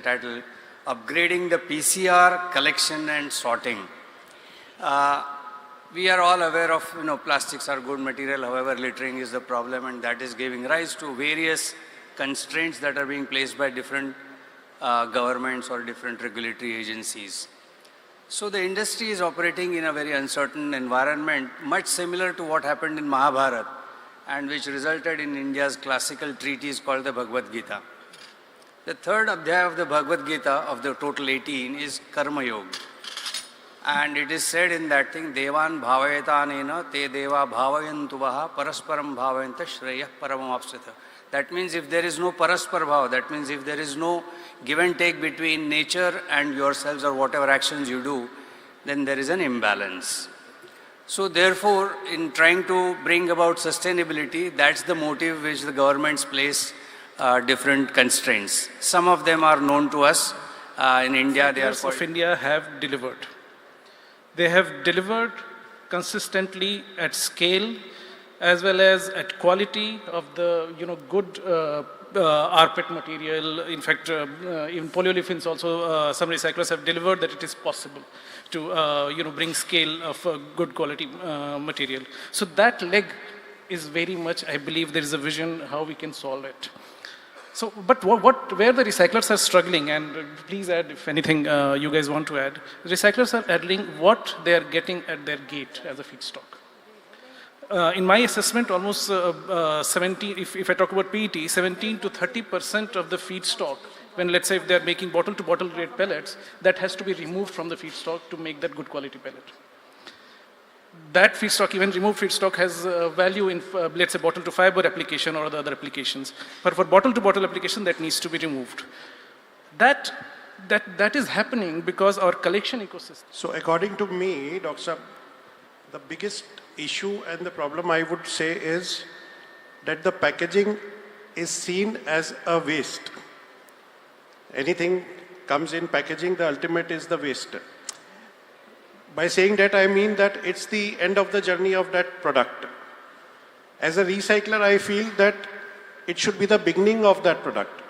entitled Upgrading the PCR Collection and Sorting. We are all aware of, plastics are good material, however, littering is the problem, and that is giving rise to various constraints that are being placed by different governments or different regulatory agencies. So the industry is operating in a very uncertain environment, much similar to what happened in Mahabharata, and which resulted in India's classical treatise called the Bhagavad Gita. The third adhyaya of the Bhagavad Gita, of the total 18, is Karma Yoga. And it is said in that thing, Devan bhavayatanena te deva bhavayantuvaha parasparam bhavayanta shreyah paramamapsita. That means if there is no paraspar bhav, that means if there is no give and take between nature and yourselves or whatever actions you do, then there is an imbalance. So therefore, in trying to bring about sustainability, that's the motive which the governments place different constraints. Some of them are known to us. In India, they are called... of India have delivered. They have delivered consistently at scale, as well as at quality of the good rPET material. In fact, even polyolefins also, some recyclers have delivered that it is possible to bring scale of good quality material. So that leg is very much, I believe there is a vision how we can solve it. So, but where the recyclers are struggling, and please add if anything you guys want to add, recyclers are adding what they are getting at their gate as a feedstock. In my assessment, almost 17, if I talk about PET, 17 to 30% of the feedstock, when let's say if they are making bottle-to-bottle grade pellets, that has to be removed from the feedstock to make that good quality pellet. That feedstock, even removed feedstock, has value in, let's say, bottle-to-fiber application or the other applications. But for bottle-to-bottle application, that needs to be removed. That is happening because our collection ecosystem. So according to me, Dr. Saab, the biggest issue and the problem I would say is that the packaging is seen as a waste. Anything comes in packaging, the ultimate is the waste. By saying that, I mean that it's the end of the journey of that product. As a recycler, I feel that it should be the beginning of that product.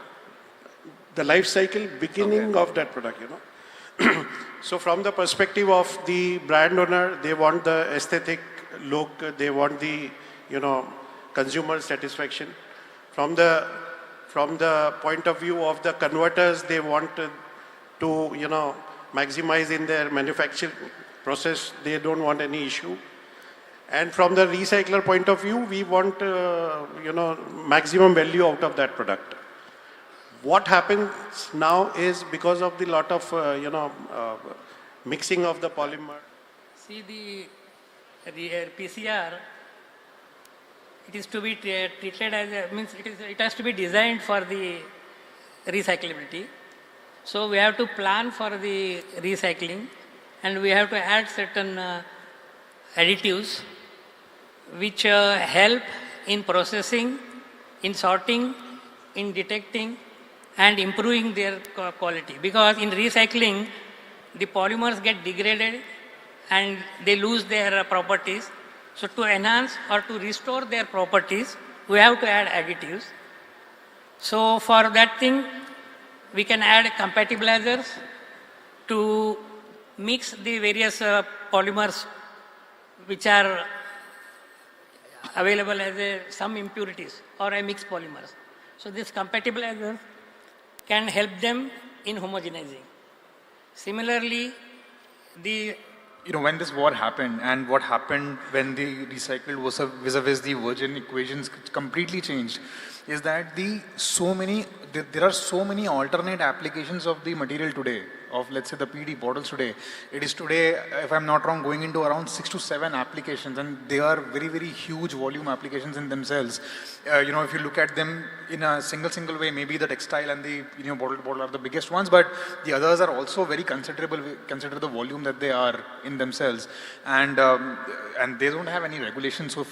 The life cycle beginning of that product, So from the perspective of the brand owner, they want the aesthetic look, they want the, consumer satisfaction. From the point of view of the converters, they want to, maximize in their manufacturing process, they don't want any issue. And from the recycler point of view, we want, maximum value out of that product. What happens now is because of the lot of, mixing of the polymer. See the PCR, it is to be treated as it has to be designed for the recyclability. So we have to plan for the recycling, and we have to add certain additives which help in processing, in sorting, in detecting, and improving their quality. Because in recycling, the polymers get degraded and they lose their properties. So to enhance or to restore their properties, we have to add additives. So for that thing, we can add compatibilizers to mix the various polymers which are available as some impurities or a mixed polymers. So this compatibilizer can help them in homogenizing. Similarly, when this war happened and what happened when the recycled was vis-a-vis the virgin equations completely changed, is that there are so many alternate applications of the material today, of let's say the PET bottles today. It is today, if I'm not wrong, going into around 6 to 7 applications, and they are very, very huge volume applications in themselves. If you look at them in a single way, maybe the textile and the bottle are the biggest ones, but the others are also very considerable, consider the volume that they are in themselves, and they don't have any regulations for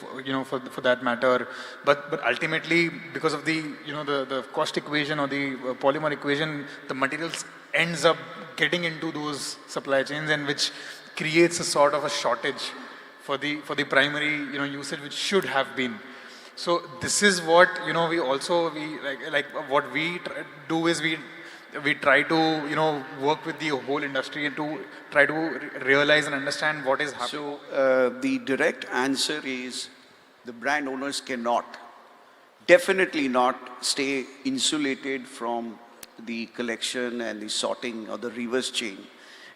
that matter. But ultimately, because of the the cost equation or the polymer equation, the materials ends up getting into those supply chains, and which creates a sort of a shortage for the primary usage which should have been. So this is what we what we do is we try to, work with the whole industry and to try to realize and understand what is happening. So the direct answer is the brand owners cannot, definitely not stay insulated from the collection and the sorting or the reverse chain.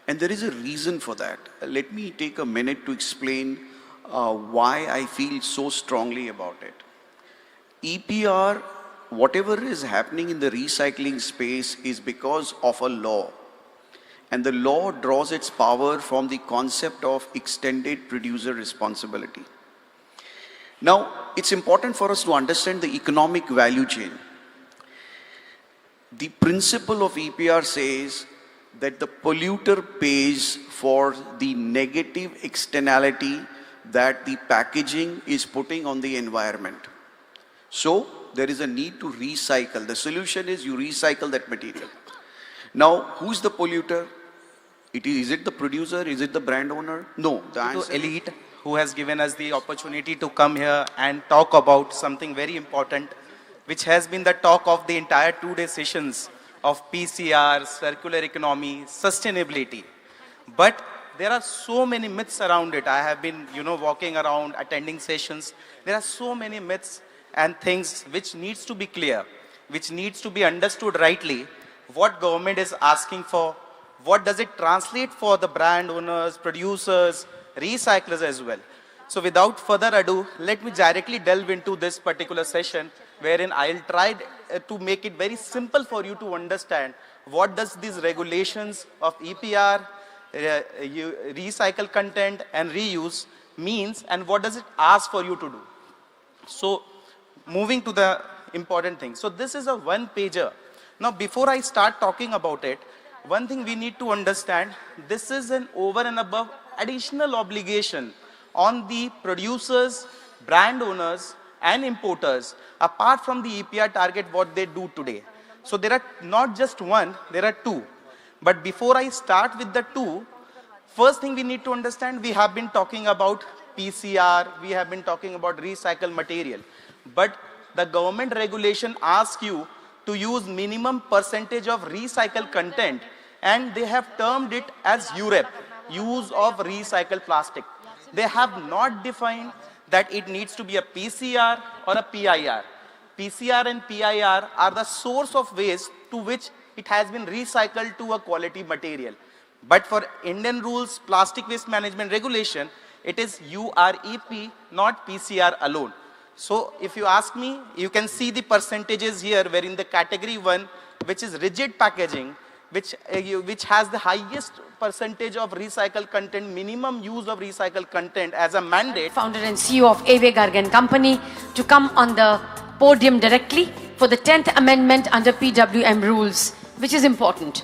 And there is a reason for that. Let me take a minute to explain why I feel so strongly about it. EPR, whatever is happening in the recycling space is because of a law. And the law draws its power from the concept of extended producer responsibility. Now, it's important for us to understand the economic value chain. The principle of EPR says that the polluter pays for the negative externality that the packaging is putting on the environment. So, there is a need to recycle. The solution is you recycle that material. Now, who's the polluter? Is it the producer? Is it the brand owner? No. The answer to Elite, who has given us the opportunity to come here and talk about something very important, which has been the talk of the entire 2-day sessions of PCR, circular economy, sustainability. But there are so many myths around it. I have been, walking around, attending sessions. There are so many myths and things which needs to be clear, which needs to be understood rightly, what government is asking for, what does it translate for the brand owners, producers, recyclers as well. So without further ado, let me directly delve into this particular session, wherein I'll try to make it very simple for you to understand what does these regulations of EPR, recycle content and reuse means, and what does it ask for you to do. So moving to the important thing. So this is a one-pager. Now before I start talking about it, one thing we need to understand, this is an over and above additional obligation on the producers, brand owners and importers, apart from the EPR target what they do today. So there are not just one, there are two. But before I start with the two, first thing we need to understand, we have been talking about PCR, we have been talking about recycled material. But the government regulation asks you to use minimum percentage of recycled content, and they have termed it as UREP, use of recycled plastic. They have not defined that it needs to be a PCR or a PIR. PCR and PIR are the source of waste to which it has been recycled to a quality material. But for Indian rules, plastic waste management regulation, it is UREP, not PCR alone. So if you ask me, you can see the percentages here, where in the category 1, which is rigid packaging, which has the highest percentage of recycled content, minimum use of recycled content as a mandate. Founder and CEO of Garg and Company, to come on the podium directly for the 10th amendment under PWM rules, which is important.